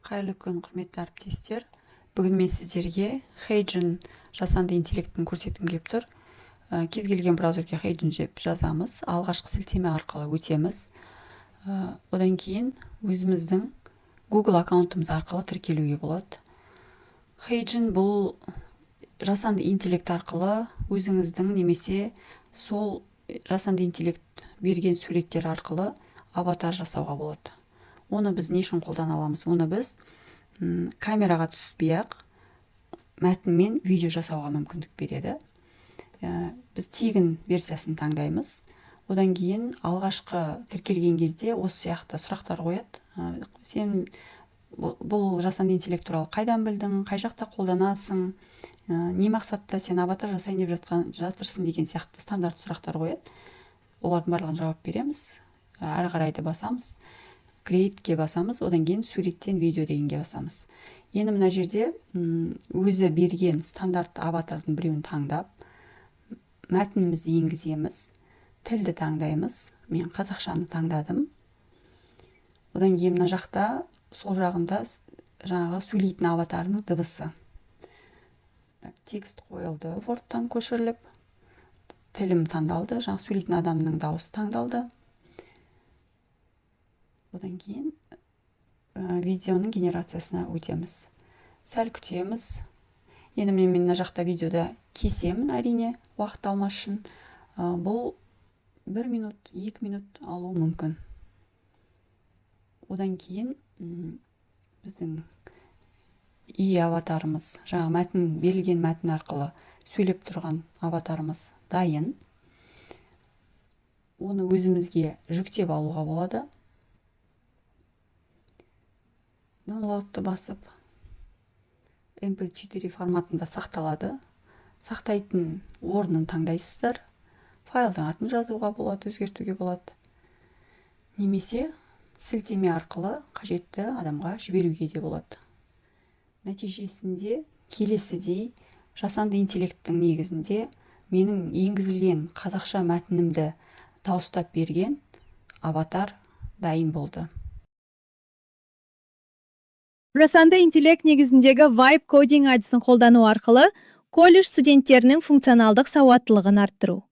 Қайырлы күн, құрметті әріптестер. Бүгін мен сіздерге Хейджин жасанды интеллектін көрсеткім келіп тұр. Кез келген браузерге Хейджин деп жазамыз, алғашқы сілтеме арқылы өтеміз. Одан кейін өзіміздің Google аккаунтымыз арқылы тіркелуге болады. Хейджин бұл жасанды интеллект арқылы өзіңіздің немесе сол жасанды интеллект берген суреттер арқылы аватар жасауға болады. Оны біз не үшін қолдана аламыз? Оны біз камераға түспей-ақ мәтінмен видео жасауға мүмкіндік береді. Біз тегін версиясын таңдаймыз. Одан кейін алғашқы тіркелген кезде осы сияқты сұрақтар қояды. Сен бұл жасанды интеллект туралы қайдан білдің, қай жақта қолданасың, не мақсатта сен аватар жасайын деп жатырсың деген сияқты стандарт сұрақтар қояды. Олардың барлығын жауап береміз. Әрі қарайды басамыз. Create'ге басамыз, одан кейін суреттен видео дегенге басамыз. Енді мына жерде өзі берген стандарт аватардың біреуін таңдап, мәтінімізді енгіземіз, тілді таңдаймыз. Мен қазақшаны таңдадым. Одан кейін мына жақта сол жағында жаңағы сөйлейтін аватарының дыбысы. Текст қойылды, Word'тан көшіріліп, тілім таңдалды, жаңағы сөйлейтін адамның дауысы таңдалды. Одан кейін видеоның генерациясына өтеміз. Сәл күтеміз. Енді мен мына жақта видеода кесемін, әрине, уақыт алмас үшін. Бұл 1 минут, 2 минут алуы мүмкін. Одан кейін біздің аватарымыз, жаңа берілген мәтін арқылы сөйлеп тұрған аватарымыз дайын. Оны өзімізге жүктеп алуға болады. Download'ты басып, MP4 форматында сақталады. Сақтайтын орнын таңдайсыздар. Файлдың атын жазуға болады, өзгертуге болады. Немесе сілтеме арқылы қажетті адамға жіберуге де болады. Нәтижесінде келесідей жасанды интеллекттің негізінде менің енгізілген қазақша мәтінімді дауыстап берген аватар дайын болды. Жасанды интеллект негізіндегі Vibe Coding әдісін қолдану арқылы колледж студенттерінің функционалдық сауаттылығын арттыру.